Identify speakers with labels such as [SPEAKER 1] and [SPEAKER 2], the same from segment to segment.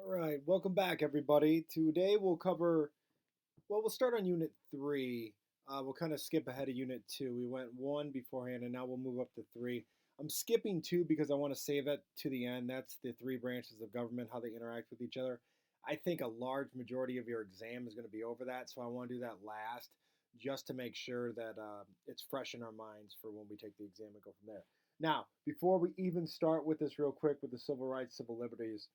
[SPEAKER 1] All right, welcome back, everybody. Today we'll start on Unit 3. We'll kind of skip ahead of Unit 2. We went 1 beforehand, and now we'll move up to 3. I'm skipping 2 because I want to save it to the end. That's the three branches of government, how they interact with each other. I think a large majority of your exam is going to be over that, so I want to do that last just to make sure that it's fresh in our minds for when we take the exam and go from there. Now, before we even start with this real quick with the civil rights, civil liberties,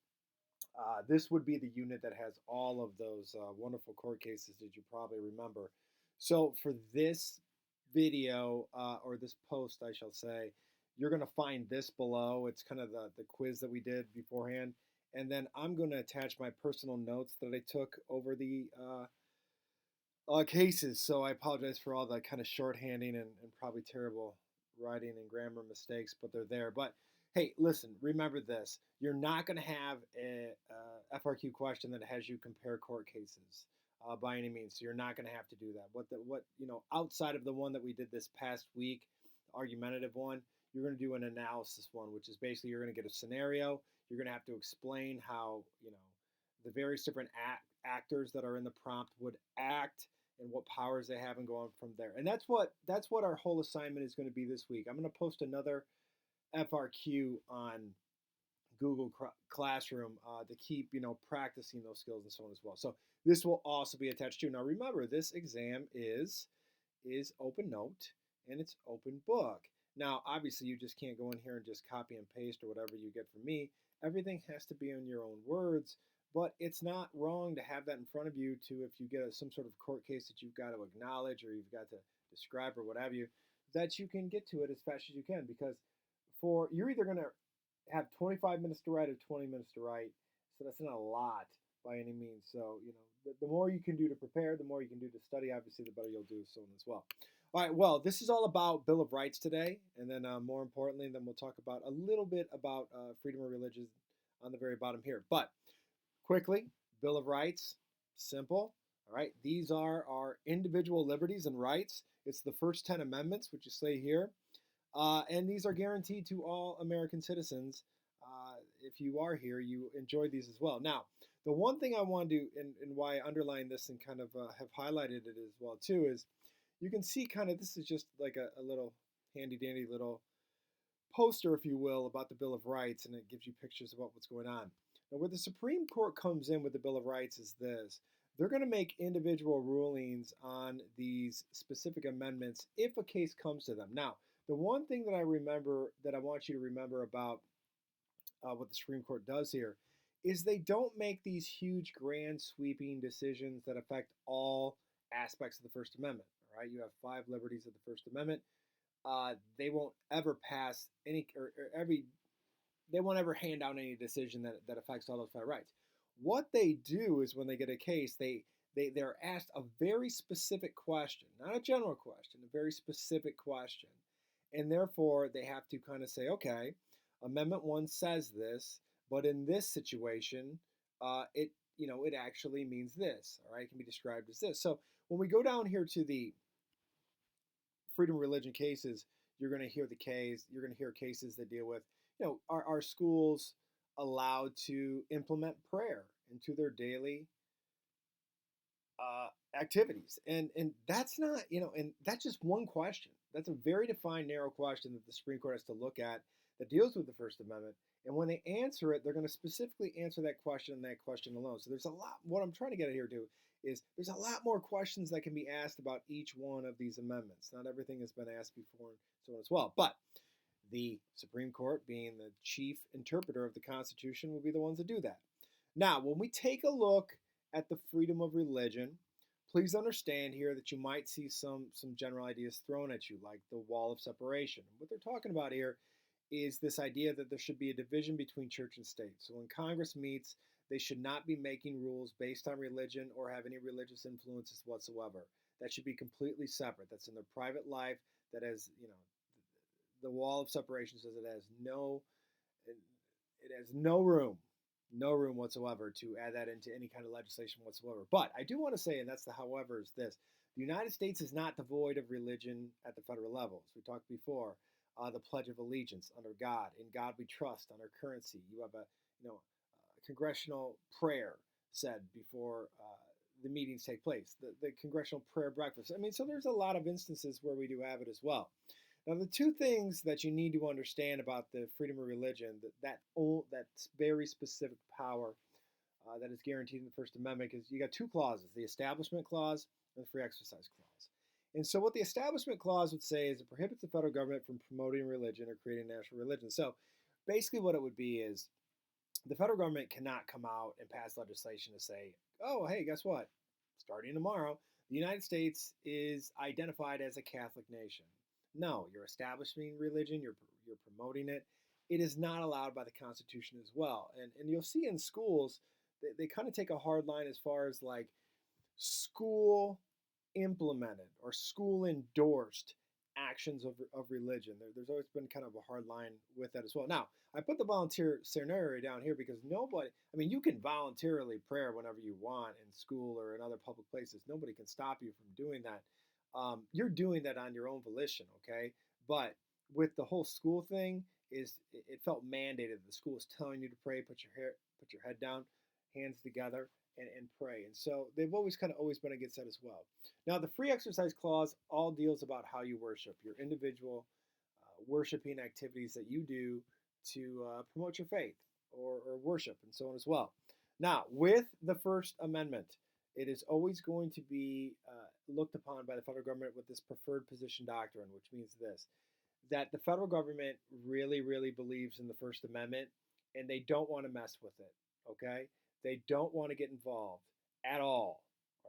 [SPEAKER 1] this would be the unit that has all of those wonderful court cases that you probably remember. So for this video, or this post, I shall say, you're going to find this below. It's kind of the quiz that we did beforehand. And then I'm going to attach my personal notes that I took over the cases. So I apologize for all the kind of shorthanding and probably terrible writing and grammar mistakes, but they're there. But hey, listen, remember this. You're not going to have a FRQ question that has you compare court cases by any means. So you're not going to have to do that. Outside of the one that we did this past week, argumentative one, you're going to do an analysis one, which is basically you're going to get a scenario. You're going to have to explain how, the various different actors that are in the prompt would act and what powers they have and go on from there. And that's what our whole assignment is going to be this week. I'm going to post another FRQ on Google Classroom to keep practicing those skills and so on as well. So this will also be attached to. Now remember, this exam is open note and it's open book. Now obviously you just can't go in here and just copy and paste or whatever you get from me. Everything has to be in your own words. But it's not wrong to have that in front of you to, if you get some sort of court case that you've got to acknowledge or you've got to describe or what have you, that you can get to it as fast as you can. Because you're either going to have 25 minutes to write or 20 minutes to write. So that's not a lot by any means. So, the more you can do to prepare, the more you can do to study, obviously, the better you'll do so as well. All right, well, this is all about Bill of Rights today. And then more importantly, then we'll talk about a little bit about freedom of religion on the very bottom here. But quickly, Bill of Rights, simple. All right, these are our individual liberties and rights. It's the first 10 amendments, which you say here. And these are guaranteed to all American citizens. If you are here, you enjoy these as well. Now, the one thing I want to do, and why I underline this and kind of have highlighted it as well too, is you can see kind of this is just like a little handy dandy little poster, if you will, about the Bill of Rights, and it gives you pictures about what's going on. Now, where the Supreme Court comes in with the Bill of Rights is this. They're going to make individual rulings on these specific amendments if a case comes to them. Now, the one thing that I want you to remember about what the Supreme Court does here is they don't make these huge, grand, sweeping decisions that affect all aspects of the First Amendment. All right, you have 5 liberties of the First Amendment. They won't ever pass any or every they won't ever hand down any decision that affects all those 5 rights. What they do is when they get a case, they're asked a very specific question, not a general question, a very specific question. And therefore they have to kind of say, okay, Amendment 1 says this, but in this situation, it actually means this. All right, it can be described as this. So when we go down here to the freedom of religion cases, you're going to hear cases that deal with, are schools allowed to implement prayer into their daily activities? And that's not, and that's just one question. That's a very defined, narrow question that the Supreme Court has to look at that deals with the First Amendment. And when they answer it, they're going to specifically answer that question and that question alone. So there's a lot. What I'm trying to get at here too is there's a lot more questions that can be asked about each one of these amendments. Not everything has been asked before, and so on as well. But the Supreme Court, being the chief interpreter of the Constitution, will be the ones that do that. Now, when we take a look at the freedom of religion, please understand here that you might see some general ideas thrown at you, like the wall of separation. What they're talking about here is this idea that there should be a division between church and state. So when Congress meets, they should not be making rules based on religion or have any religious influences whatsoever. That should be completely separate. That's in their private life. That has, the wall of separation says it has no room whatsoever to add that into any kind of legislation whatsoever. But I do want to say, and that's the however, is this: the United States is not devoid of religion at the federal level. As we talked before, the Pledge of Allegiance under God. In God we trust on our currency. You have a congressional prayer said before the meetings take place, the congressional prayer breakfast. I mean, so there's a lot of instances where we do have it as well. Now, the two things that you need to understand about the freedom of religion, that very specific power that is guaranteed in the First Amendment, is you got two clauses: the Establishment Clause and the Free Exercise Clause. And so, what the Establishment Clause would say is it prohibits the federal government from promoting religion or creating national religion. So, basically, what it would be is the federal government cannot come out and pass legislation to say, oh, hey, guess what? Starting tomorrow, the United States is identified as a Catholic nation. No, you're establishing religion, you're promoting it. It is not allowed by the Constitution as well. And you'll see in schools, they kind of take a hard line as far as like school implemented or school endorsed actions of religion. There's always been kind of a hard line with that as well. Now, I put the volunteer scenario down here because nobody, I mean, you can voluntarily pray whenever you want in school or in other public places. Nobody can stop you from doing that. You're doing that on your own volition, okay? But with the whole school thing, it felt mandated. The school is telling you to pray, put your head down, hands together, and pray. And so they've always been against that as well. Now, the Free Exercise Clause all deals about how you worship, your individual worshiping activities that you do to promote your faith or worship and so on as well. Now, with the First Amendment, it is always going to be looked upon by the federal government with this preferred position doctrine, which means this, that the federal government really, really believes in the First Amendment and they don't want to mess with it, okay? They don't want to get involved at all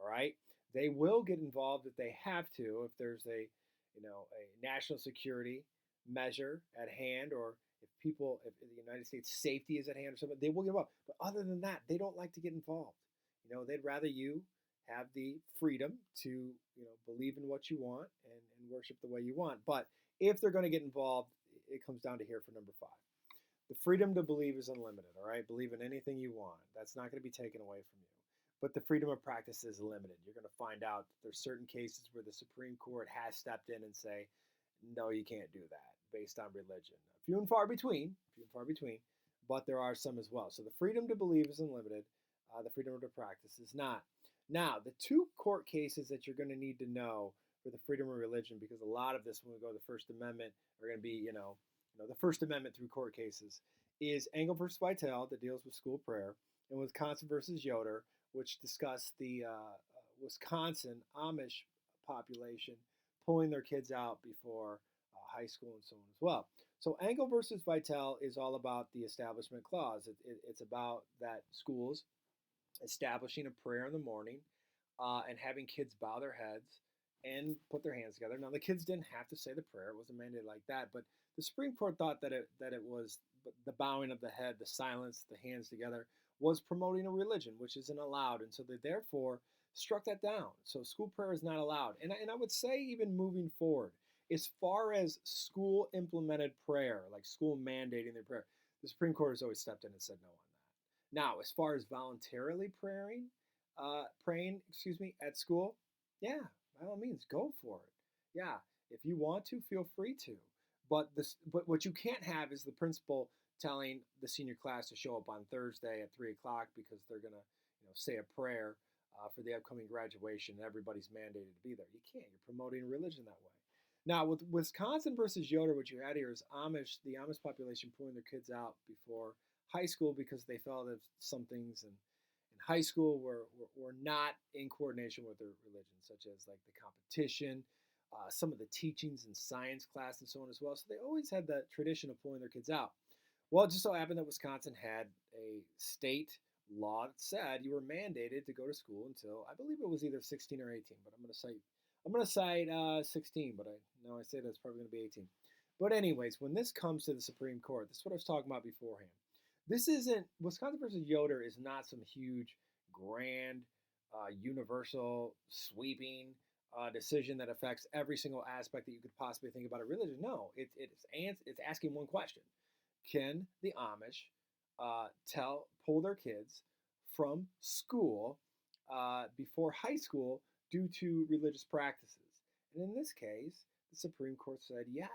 [SPEAKER 1] right? They will get involved if they have to, if there's a national security measure at hand, or if the United States safety is at hand or something, they will get involved. But other than that, they don't like to get involved. They'd rather you have the freedom to, believe in what you want and worship the way you want. But if they're going to get involved, it comes down to here for number 5. The freedom to believe is unlimited, all right? Believe in anything you want. That's not going to be taken away from you. But the freedom of practice is limited. You're going to find out that there's certain cases where the Supreme Court has stepped in and say, no, you can't do that based on religion. Few and far between, but there are some as well. So the freedom to believe is unlimited. The freedom to practice is not. Now, the two court cases that you're going to need to know for the freedom of religion, because a lot of this, when we go to the First Amendment, are going to be, the First Amendment through court cases, is Engel versus Vitale, that deals with school prayer, and Wisconsin versus Yoder, which discussed the Wisconsin Amish population pulling their kids out before high school and so on as well. So Engel versus Vitale is all about the Establishment Clause. It's about that schools establishing a prayer in the morning and having kids bow their heads and put their hands together. Now, the kids didn't have to say the prayer. It wasn't mandated like that. But the Supreme Court thought that it was the bowing of the head, the silence, the hands together, was promoting a religion, which isn't allowed. And so they therefore struck that down. So school prayer is not allowed. And I would say even moving forward, as far as school implemented prayer, like school mandating their prayer, the Supreme Court has always stepped in and said no on that. Now, as far as voluntarily praying, at school, yeah, by all means, go for it. Yeah, if you want to, feel free to. But what you can't have is the principal telling the senior class to show up on Thursday at 3:00 because they're gonna, say a prayer for the upcoming graduation, and everybody's mandated to be there. You can't. You're promoting religion that way. Now, with Wisconsin versus Yoder, what you had here is the Amish population pulling their kids out before high school because they felt that some things in high school were not in coordination with their religion, such as like the competition, some of the teachings in science class, and so on as well. So they always had that tradition of pulling their kids out. Well, it just so happened that Wisconsin had a state law that said you were mandated to go to school until, I believe it was either 16 or 18, but I'm going to cite 16, but I say that's probably going to be 18. But anyways, when this comes to the Supreme Court, this is what I was talking about beforehand. This isn't, Wisconsin versus Yoder is not some huge, grand, universal, sweeping decision that affects every single aspect that you could possibly think about a religion. No, it's asking one question. Can the Amish pull their kids from school before high school due to religious practices? And in this case, the Supreme Court said yes.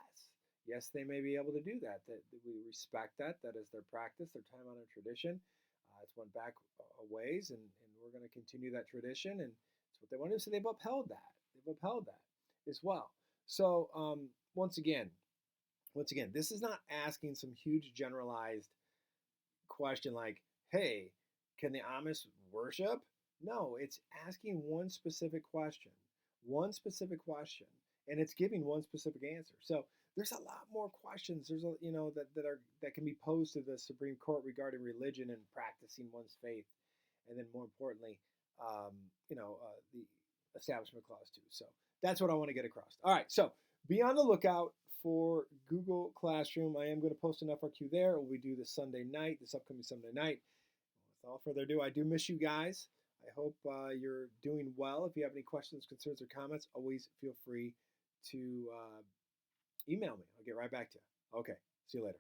[SPEAKER 1] Yes, they may be able to do that. That we respect that. That is their practice, their time-honored tradition. It's went back a ways, and we're going to continue that tradition, and it's what they want to do. So they've upheld that. They've upheld that as well. So once again, this is not asking some huge generalized question like, "Hey, can the Amish worship?" No, it's asking one specific question, and it's giving one specific answer. So there's a lot more questions. There's that can be posed to the Supreme Court regarding religion and practicing one's faith, and then more importantly, the Establishment Clause too. So that's what I want to get across. All right, so be on the lookout for Google Classroom. I am going to post an FRQ there. We do this upcoming Sunday night. Without further ado, I do miss you guys. I hope you're doing well. If you have any questions, concerns, or comments, always feel free to email me. I'll get right back to you. Okay, see you later.